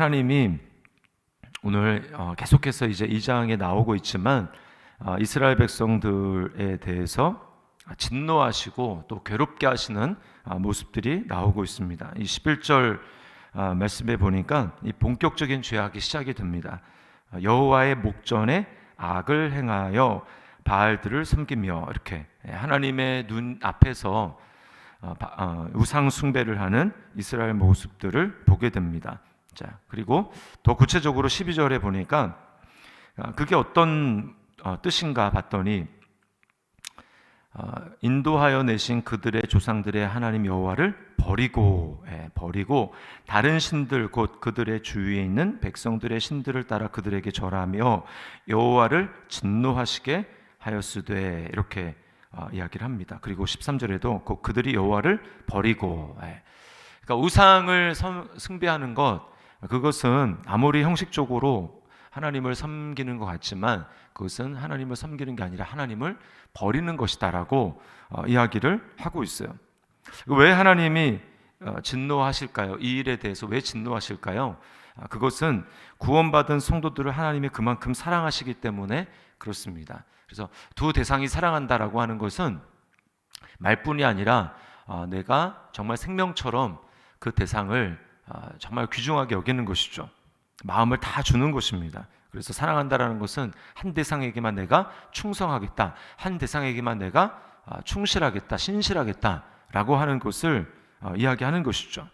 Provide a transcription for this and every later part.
하나님이 오늘 계속해서 이제 2장에 나오고 있지만 이스라엘 백성들에 대해서 진노하시고 또 괴롭게 하시는 모습들이 나오고 있습니다. 이 11절 말씀에 보니까 이 본격적인 죄악이 시작이 됩니다. 여호와의 목전에 악을 행하여 바알들을 섬기며, 이렇게 하나님의 눈 앞에서 우상 숭배를 하는 이스라엘 모습들을 보게 됩니다. 자, 그리고 더 구체적으로 12절에 보니까 그게 어떤 뜻인가 봤더니 인도하여 내신 그들의 조상들의 하나님 여호와를 버리고 다른 신들 곧 그들의 주위에 있는 백성들의 신들을 따라 그들에게 절하며 여호와를 진노하시게 하였으되, 이렇게 이야기를 합니다. 그리고 13절에도 곧 그들이 여호와를 버리고, 그러니까 우상을 숭배하는 것, 그것은 아무리 형식적으로 하나님을 섬기는 것 같지만 그것은 하나님을 섬기는 게 아니라 하나님을 버리는 것이다라고 이야기를 하고 있어요. 왜 하나님이 진노하실까요? 이 일에 대해서 왜 진노하실까요? 그것은 구원받은 성도들을 하나님이 그만큼 사랑하시기 때문에 그렇습니다. 그래서 두 대상이 사랑한다라고 하는 것은 말뿐이 아니라 내가 정말 생명처럼 그 대상을 정말 귀중하게 여기는 것이죠. 마음을 다 주는 것입니다. 그래서 사랑한다라는 것은 한 대상에게만 내가 충성하겠다, 한 대상에게만 내가 충실하겠다, 신실하겠다라고 하는 것을 이야기하는 것이죠.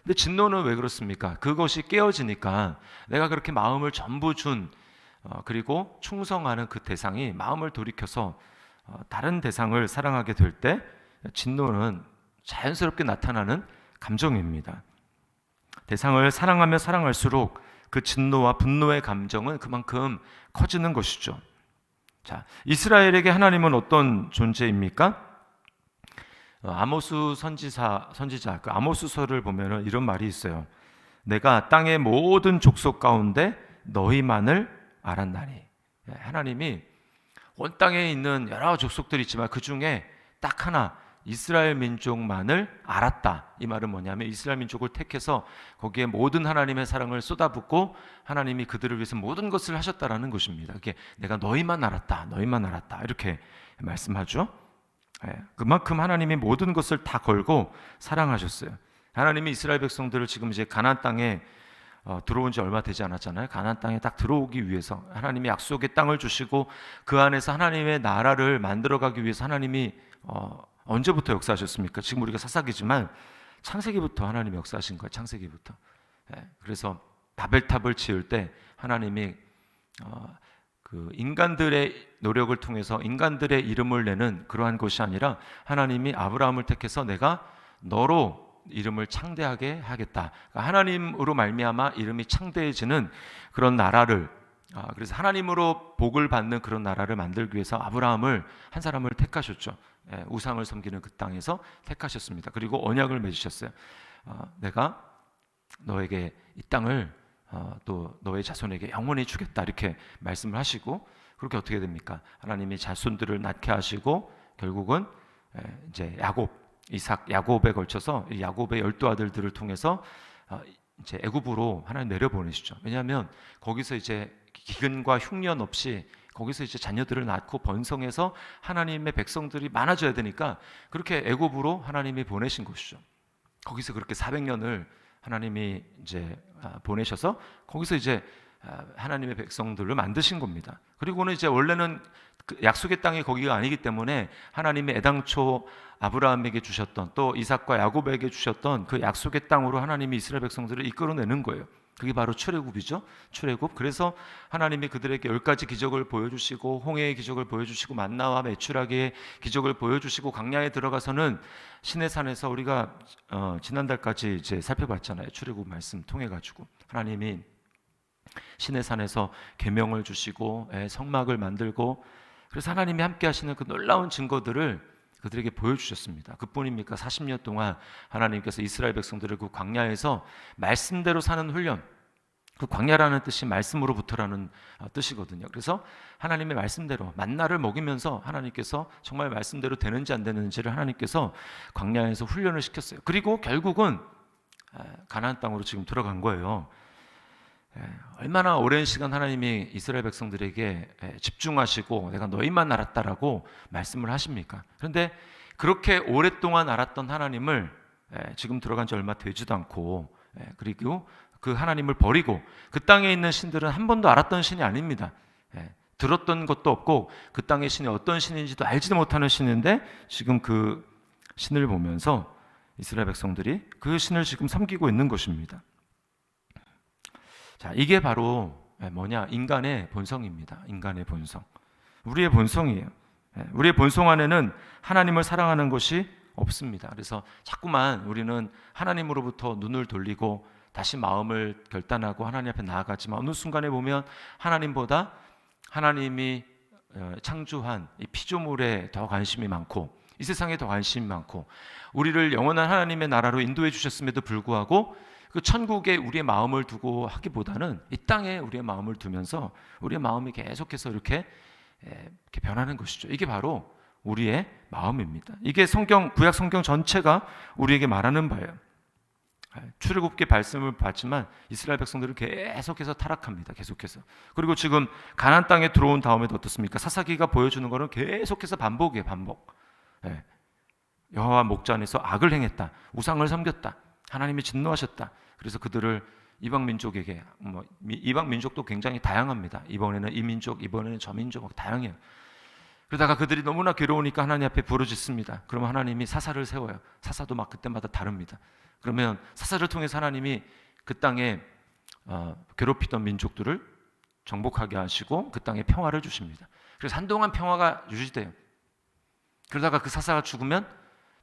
근데 진노는 왜 그렇습니까? 그것이 깨어지니까 내가 그렇게 마음을 전부 준 그리고 충성하는 그 대상이 마음을 돌이켜서 다른 대상을 사랑하게 될 때 진노는 자연스럽게 나타나는 감정입니다. 대상을 사랑하면 사랑할수록 그 진노와 분노의 감정은 그만큼 커지는 것이죠. 자, 이스라엘에게 하나님은 어떤 존재입니까? 아모스 선지자 그 아모스서를 보면은 이런 말이 있어요. 내가 땅의 모든 족속 가운데 너희만을 알았나니. 하나님이 온 땅에 있는 여러 족속들이 있지만 그 중에 딱 하나, 이스라엘 민족만을 알았다. 이 말은 뭐냐면 이스라엘 민족을 택해서 거기에 모든 하나님의 사랑을 쏟아붓고 하나님이 그들을 위해서 모든 것을 하셨다라는 것입니다. 그게 내가 너희만 알았다, 너희만 알았다, 이렇게 말씀하죠. 그만큼 하나님이 모든 것을 다 걸고 사랑하셨어요. 하나님이 이스라엘 백성들을 지금 이제 가나안 땅에 들어온 지 얼마 되지 않았잖아요. 가나안 땅에 딱 들어오기 위해서 하나님이 약속의 땅을 주시고 그 안에서 하나님의 나라를 만들어가기 위해서 하나님이 언제부터 역사하셨습니까? 지금 우리가 사사기지만 창세기부터 하나님이 역사하신 거예요. 창세기부터. 그래서 바벨탑을 지을 때 하나님이 그 인간들의 노력을 통해서 인간들의 이름을 내는 그러한 것이 아니라 하나님이 아브라함을 택해서 내가 너로 이름을 창대하게 하겠다. 그러니까 하나님으로 말미암아 이름이 창대해지는 그런 나라를, 그래서 하나님으로 복을 받는 그런 나라를 만들기 위해서 아브라함을, 한 사람을 택하셨죠. 우상을 섬기는 그 땅에서 택하셨습니다. 그리고 언약을 맺으셨어요. 내가 너에게 이 땅을 또 너의 자손에게 영원히 주겠다, 이렇게 말씀을 하시고, 그렇게 어떻게 됩니까? 하나님이 자손들을 낳게 하시고 결국은 이제 이삭, 야곱에 걸쳐서 야곱의 12아들들을 통해서 이제 애굽으로 하나님 내려보내시죠. 왜냐하면 거기서 이제 기근과 흉년 없이 거기서 이제 자녀들을 낳고 번성해서 하나님의 백성들이 많아져야 되니까 그렇게 애굽으로 하나님이 보내신 것이죠. 거기서 그렇게 400년을 하나님이 이제 보내셔서 거기서 이제 하나님의 백성들을 만드신 겁니다. 그리고는 이제 원래는 그 약속의 땅이 거기가 아니기 때문에 하나님이 애당초 아브라함에게 주셨던, 또 이삭과 야곱에게 주셨던 그 약속의 땅으로 하나님이 이스라엘 백성들을 이끌어내는 거예요. 그게 바로 출애굽이죠. 출애굽. 그래서 하나님이 그들에게 10가지 기적을 보여주시고 홍해의 기적을 보여주시고 만나와 메추라기의 기적을 보여주시고 광야에 들어가서는 시내산에서 우리가 지난달까지 이제 살펴봤잖아요. 출애굽 말씀 통해 가지고 하나님이 시내산에서 계명을 주시고 성막을 만들고, 그래서 하나님이 함께 하시는 그 놀라운 증거들을 그들에게 보여주셨습니다. 그뿐입니까? 40년 동안 하나님께서 이스라엘 백성들을 그 광야에서 말씀대로 사는 훈련, 그 광야라는 뜻이 말씀으로부터라는 뜻이거든요. 그래서 하나님의 말씀대로 만나를 먹이면서 하나님께서 정말 말씀대로 되는지 안 되는지를 하나님께서 광야에서 훈련을 시켰어요. 그리고 결국은 가나안 땅으로 지금 들어간 거예요. 얼마나 오랜 시간 하나님이 이스라엘 백성들에게 집중하시고 내가 너희만 알았다라고 말씀을 하십니까? 그런데 그렇게 오랫동안 알았던 하나님을 지금 들어간 지 얼마 되지도 않고 그리고 그 하나님을 버리고 그 땅에 있는 신들은 한 번도 알았던 신이 아닙니다. 들었던 것도 없고 그 땅의 신이 어떤 신인지도 알지도 못하는 신인데 지금 그 신을 보면서 이스라엘 백성들이 그 신을 지금 섬기고 있는 것입니다. 자, 이게 바로 뭐냐? 인간의 본성입니다. 인간의 본성. 우리의 본성이에요. 우리의 본성 안에는 하나님을 사랑하는 것이 없습니다. 그래서 자꾸만 우리는 하나님으로부터 눈을 돌리고 다시 마음을 결단하고 하나님 앞에 나아가지만 어느 순간에 보면 하나님보다 하나님이 창조한 이 피조물에 더 관심이 많고 이 세상에 더 관심이 많고 우리를 영원한 하나님의 나라로 인도해 주셨음에도 불구하고 그 천국에 우리의 마음을 두고 하기보다는 이 땅에 우리의 마음을 두면서 우리의 마음이 계속해서 이렇게 변하는 것이죠. 이게 바로 우리의 마음입니다. 이게 구약 성경 전체가 우리에게 말하는 바예요. 출애굽기 말씀을 봤지만 이스라엘 백성들은 계속해서 타락합니다. 계속해서. 그리고 지금 가나안 땅에 들어온 다음에도 어떻습니까? 사사기가 보여주는 것은 계속해서 반복이에요. 반복. 여호와 목자 안에서 악을 행했다. 우상을 섬겼다. 하나님이 진노하셨다. 그래서 그들을 이방 민족에게 이방 민족도 굉장히 다양합니다. 이번에는 이 민족, 이번에는 저 민족 다양해요. 그러다가 그들이 너무나 괴로우니까 하나님 앞에 부르짖습니다. 그러면 하나님이 사사를 세워요. 사사도 막 그때마다 다릅니다. 그러면 사사를 통해서 하나님이 그 땅에 괴롭히던 민족들을 정복하게 하시고 그 땅에 평화를 주십니다. 그래서 한동안 평화가 유지돼요. 그러다가 그 사사가 죽으면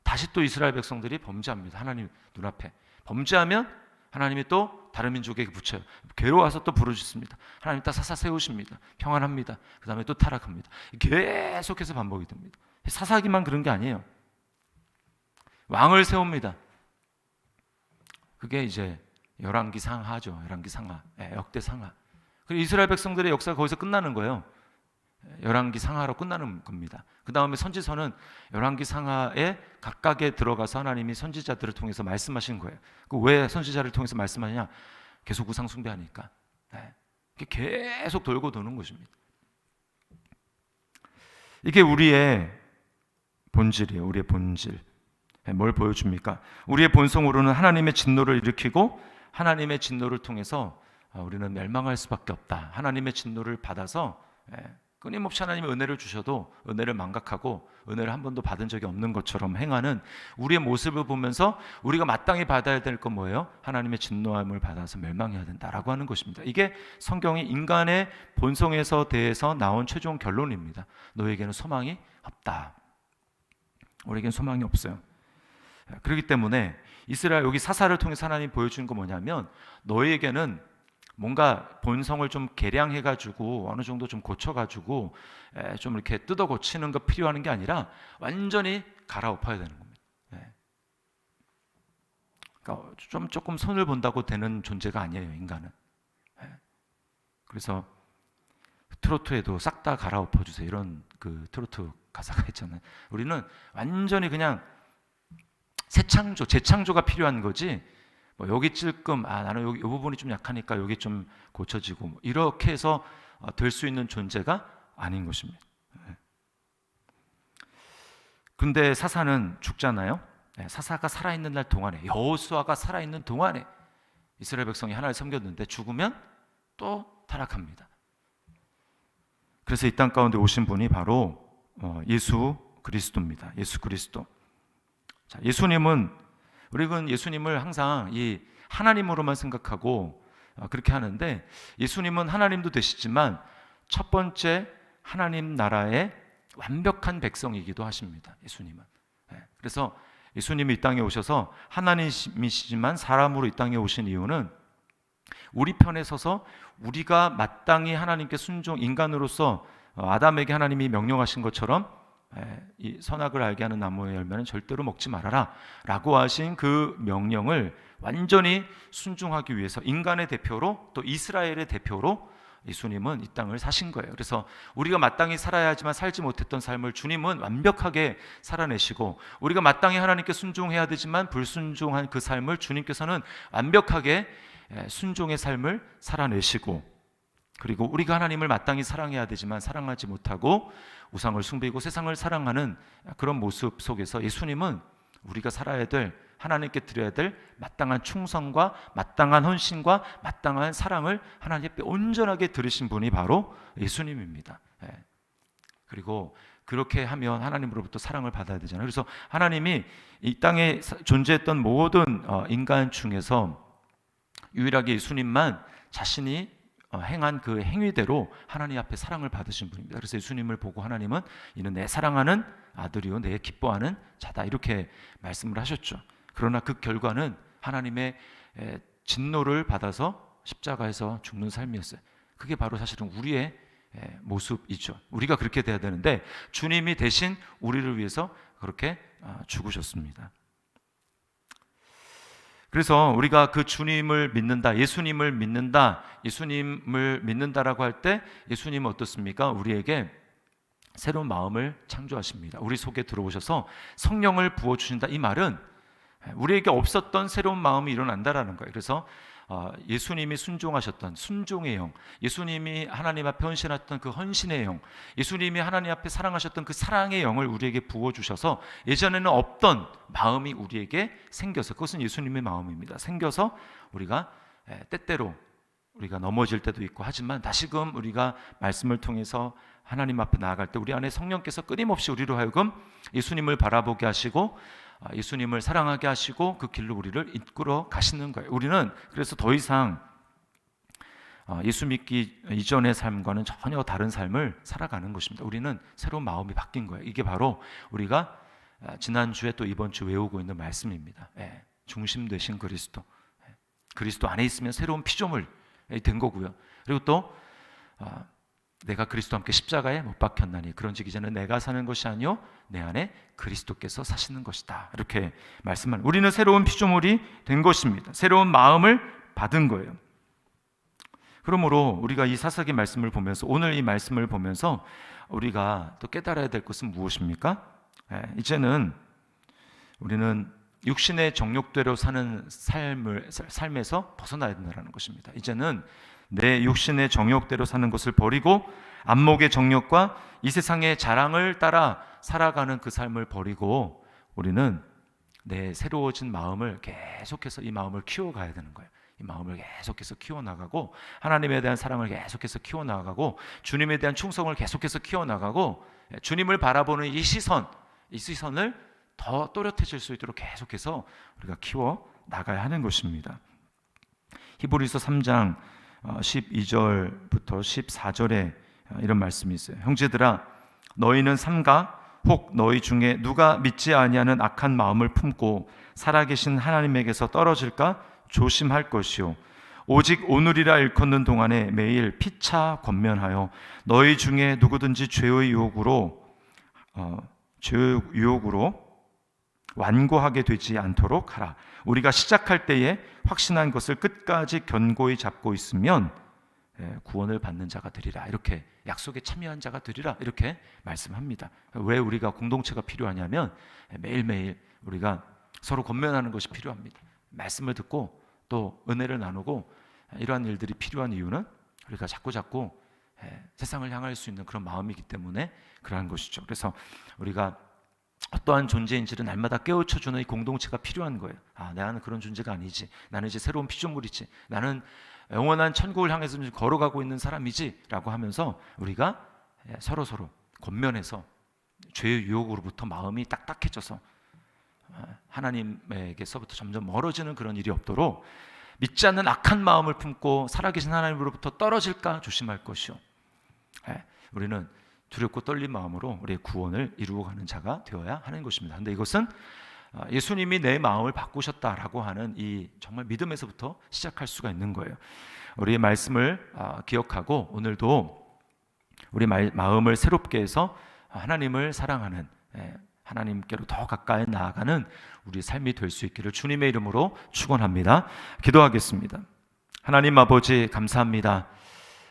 다시 또 이스라엘 백성들이 범죄합니다. 하나님 눈앞에 범죄하면 하나님이 또 다른 민족에게 붙여요. 괴로워서 또 부르짖습니다. 하나님 딱 사사 세우십니다. 평안합니다. 그 다음에 또 타락합니다. 계속해서 반복이 됩니다. 사사기만 그런 게 아니에요. 왕을 세웁니다. 그게 이제 열왕기 상하죠. 열왕기 상하, 역대 상하. 그리고 이스라엘 백성들의 역사가 거기서 끝나는 거예요. 열왕기 상하로 끝나는 겁니다. 그 다음에 선지서는 열왕기 상하에 각각에 들어가서 하나님이 선지자들을 통해서 말씀하신 거예요. 왜 선지자를 통해서 말씀하냐? 계속 우상 숭배하니까. 계속 돌고 도는 것입니다. 이게 우리의 본질이에요. 우리의 본질. 뭘 보여줍니까? 우리의 본성으로는 하나님의 진노를 일으키고 하나님의 진노를 통해서 우리는 멸망할 수밖에 없다. 하나님의 진노를 받아서 끊임없이 하나님의 은혜를 주셔도 은혜를 망각하고 은혜를 한 번도 받은 적이 없는 것처럼 행하는 우리의 모습을 보면서 우리가 마땅히 받아야 될 건 뭐예요? 하나님의 진노함을 받아서 멸망해야 된다라고 하는 것입니다. 이게 성경이 인간의 본성에서 대해서 나온 최종 결론입니다. 너에게는 소망이 없다. 우리에게는 소망이 없어요. 그렇기 때문에 이스라엘 여기 사사를 통해서 하나님 보여주는 건 뭐냐면 너희에게는 뭔가 본성을 좀 개량해가지고 어느 정도 좀 고쳐가지고 좀 이렇게 뜯어 고치는 거 필요한 게 아니라 완전히 갈아엎어야 되는 겁니다. 그러니까 조금 손을 본다고 되는 존재가 아니에요, 인간은. 그래서 트로트에도 싹 다 갈아엎어 주세요 이런 그 트로트 가사가 있잖아요. 우리는 완전히 그냥 재창조가 필요한 거지. 뭐 여기 찔끔 나는 여기 이 부분이 좀 약하니까 여기 좀 고쳐지고 이렇게 해서 될 수 있는 존재가 아닌 것입니다. 근데 사사는 죽잖아요. 사사가 살아있는 날 동안에 여호수아가 살아있는 동안에 이스라엘 백성이 하나님을 섬겼는데 죽으면 또 타락합니다. 그래서 이 땅 가운데 오신 분이 바로 예수 그리스도입니다. 예수 그리스도. 자, 우리는 예수님을 항상 이 하나님으로만 생각하고 그렇게 하는데 예수님은 하나님도 되시지만 첫 번째 하나님 나라의 완벽한 백성이기도 하십니다. 예수님은. 그래서 예수님이 이 땅에 오셔서 하나님이시지만 사람으로 이 땅에 오신 이유는 우리 편에 서서 우리가 마땅히 하나님께 인간으로서 아담에게 하나님이 명령하신 것처럼 이 선악을 알게 하는 나무의 열매는 절대로 먹지 말아라 라고 하신 그 명령을 완전히 순종하기 위해서 인간의 대표로 또 이스라엘의 대표로 예수님은 이 땅을 사신 거예요. 그래서 우리가 마땅히 살아야 하지만 살지 못했던 삶을 주님은 완벽하게 살아내시고 우리가 마땅히 하나님께 순종해야 되지만 불순종한 그 삶을 주님께서는 완벽하게 순종의 삶을 살아내시고, 그리고 우리가 하나님을 마땅히 사랑해야 되지만 사랑하지 못하고 우상을 숭배하고 세상을 사랑하는 그런 모습 속에서 예수님은 우리가 살아야 될, 하나님께 드려야 될 마땅한 충성과 마땅한 헌신과 마땅한 사랑을 하나님 앞에 온전하게 드리신 분이 바로 예수님입니다. 그리고 그렇게 하면 하나님으로부터 사랑을 받아야 되잖아요. 그래서 하나님이 이 땅에 존재했던 모든 인간 중에서 유일하게 예수님만 자신이 행한 그 행위대로 하나님 앞에 사랑을 받으신 분입니다. 그래서 예수님을 보고 하나님은 이는 내 사랑하는 아들이요 내 기뻐하는 자다, 이렇게 말씀을 하셨죠. 그러나 그 결과는 하나님의 진노를 받아서 십자가에서 죽는 삶이었어요. 그게 바로 사실은 우리의 모습이죠. 우리가 그렇게 돼야 되는데 주님이 대신 우리를 위해서 그렇게 죽으셨습니다. 그래서 우리가 그 주님을 믿는다, 예수님을 믿는다라고 할 때 예수님은 어떻습니까? 우리에게 새로운 마음을 창조하십니다. 우리 속에 들어오셔서 성령을 부어주신다. 이 말은 우리에게 없었던 새로운 마음이 일어난다라는 거예요. 그래서 예수님이 순종하셨던 순종의 영, 예수님이 하나님 앞에 헌신하셨던 그 헌신의 영, 예수님이 하나님 앞에 사랑하셨던 그 사랑의 영을 우리에게 부어주셔서 예전에는 없던 마음이 우리에게 생겨서, 그것은 예수님의 마음입니다. 생겨서 우리가 때때로 우리가 넘어질 때도 있고 하지만 다시금 우리가 말씀을 통해서 하나님 앞에 나아갈 때 우리 안에 성령께서 끊임없이 우리로 하여금 예수님을 바라보게 하시고 예수님을 사랑하게 하시고 그 길로 우리를 이끌어 가시는 거예요. 우리는 그래서 더 이상 예수 믿기 이전의 삶과는 전혀 다른 삶을 살아가는 것입니다. 우리는 새로운 마음이 바뀐 거예요. 이게 바로 우리가 지난주에 또 이번 주 외우고 있는 말씀입니다. 중심 되신 그리스도, 그리스도 안에 있으면 새로운 피조물이 된 거고요. 그리고 또 내가 그리스도와 함께 십자가에 못 박혔나니 그런즉 이제는 내가 사는 것이 아니요 내 안에 그리스도께서 사시는 것이다, 이렇게 말씀하는, 우리는 새로운 피조물이 된 것입니다. 새로운 마음을 받은 거예요. 그러므로 우리가 이 사사기 말씀을 보면서, 오늘 이 말씀을 보면서 우리가 또 깨달아야 될 것은 무엇입니까? 이제는 우리는 육신의 정욕대로 사는 삶에서 벗어나야 된다는 것입니다. 이제는 내 육신의 정욕대로 사는 것을 버리고 안목의 정욕과 이 세상의 자랑을 따라 살아가는 그 삶을 버리고 우리는 내 새로워진 마음을 계속해서 이 마음을 키워가야 되는 거예요. 이 마음을 계속해서 키워나가고 하나님에 대한 사랑을 계속해서 키워나가고 주님에 대한 충성을 계속해서 키워나가고 주님을 바라보는 이 시선을 더 또렷해질 수 있도록 계속해서 우리가 키워나가야 하는 것입니다. 히브리서 3장 12절부터 14절에 이런 말씀이 있어요. 형제들아 너희는 삼가 혹 너희 중에 누가 믿지 아니하는 악한 마음을 품고 살아계신 하나님에게서 떨어질까 조심할 것이요 오직 오늘이라 일컫는 동안에 매일 피차 권면하여 너희 중에 누구든지 죄의 유혹으로 완고하게 되지 않도록 하라. 우리가 시작할 때에 확신한 것을 끝까지 견고히 잡고 있으면 구원을 받는 자가 되리라, 이렇게 약속에 참여한 자가 되리라, 이렇게 말씀합니다. 왜 우리가 공동체가 필요하냐면 매일매일 우리가 서로 권면하는 것이 필요합니다. 말씀을 듣고 또 은혜를 나누고 이러한 일들이 필요한 이유는 우리가 자꾸 세상을 향할 수 있는 그런 마음이기 때문에 그러한 것이죠. 그래서 우리가 어떠한 존재인지를 날마다 깨우쳐주는 이 공동체가 필요한 거예요. 나는 그런 존재가 아니지, 나는 이제 새로운 피조물이지, 나는 영원한 천국을 향해서 걸어가고 있는 사람이지 라고 하면서 우리가 서로 권면해서 죄의 유혹으로부터 마음이 딱딱해져서 하나님에게서부터 점점 멀어지는 그런 일이 없도록 믿지 않는 악한 마음을 품고 살아계신 하나님으로부터 떨어질까 조심할 것이요 우리는 두렵고 떨린 마음으로 우리의 구원을 이루어가는 자가 되어야 하는 것입니다. 그런데 이것은 예수님이 내 마음을 바꾸셨다라고 하는 이 정말 믿음에서부터 시작할 수가 있는 거예요. 우리의 말씀을 기억하고 오늘도 우리 마음을 새롭게 해서 하나님을 사랑하는, 하나님께로 더 가까이 나아가는 우리의 삶이 될 수 있기를 주님의 이름으로 축원합니다. 기도하겠습니다. 하나님 아버지 감사합니다.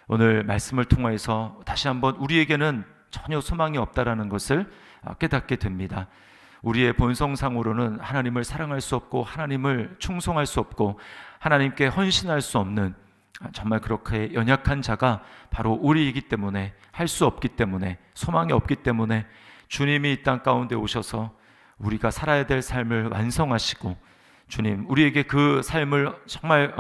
오늘 말씀을 통해서 다시 한번 우리에게는 전혀 소망이 없다라는 것을 깨닫게 됩니다. 우리의 본성상으로는 하나님을 사랑할 수 없고 하나님을 충성할 수 없고 하나님께 헌신할 수 없는 정말 그렇게 연약한 자가 바로 우리이기 때문에, 할 수 없기 때문에, 소망이 없기 때문에 주님이 이 땅 가운데 오셔서 우리가 살아야 될 삶을 완성하시고, 주님 우리에게 그 삶을 정말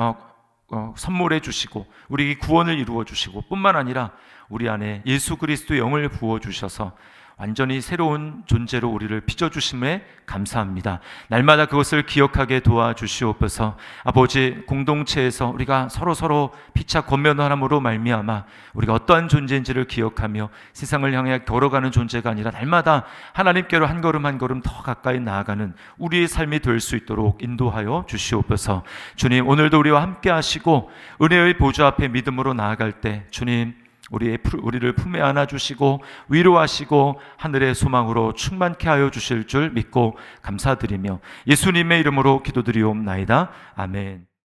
선물해 주시고 우리에게 구원을 이루어 주시고, 뿐만 아니라 우리 안에 예수 그리스도의 영을 부어 주셔서 완전히 새로운 존재로 우리를 빚어주심에 감사합니다. 날마다 그것을 기억하게 도와주시옵소서. 아버지, 공동체에서 우리가 서로 피차 권면함으로 말미암아 우리가 어떠한 존재인지를 기억하며 세상을 향해 걸어가는 존재가 아니라 날마다 하나님께로 한 걸음 한 걸음 더 가까이 나아가는 우리의 삶이 될 수 있도록 인도하여 주시옵소서. 주님, 오늘도 우리와 함께 하시고 은혜의 보좌 앞에 믿음으로 나아갈 때 주님, 우리를 품에 안아주시고 위로하시고 하늘의 소망으로 충만케 하여 주실 줄 믿고 감사드리며 예수님의 이름으로 기도드리옵나이다. 아멘.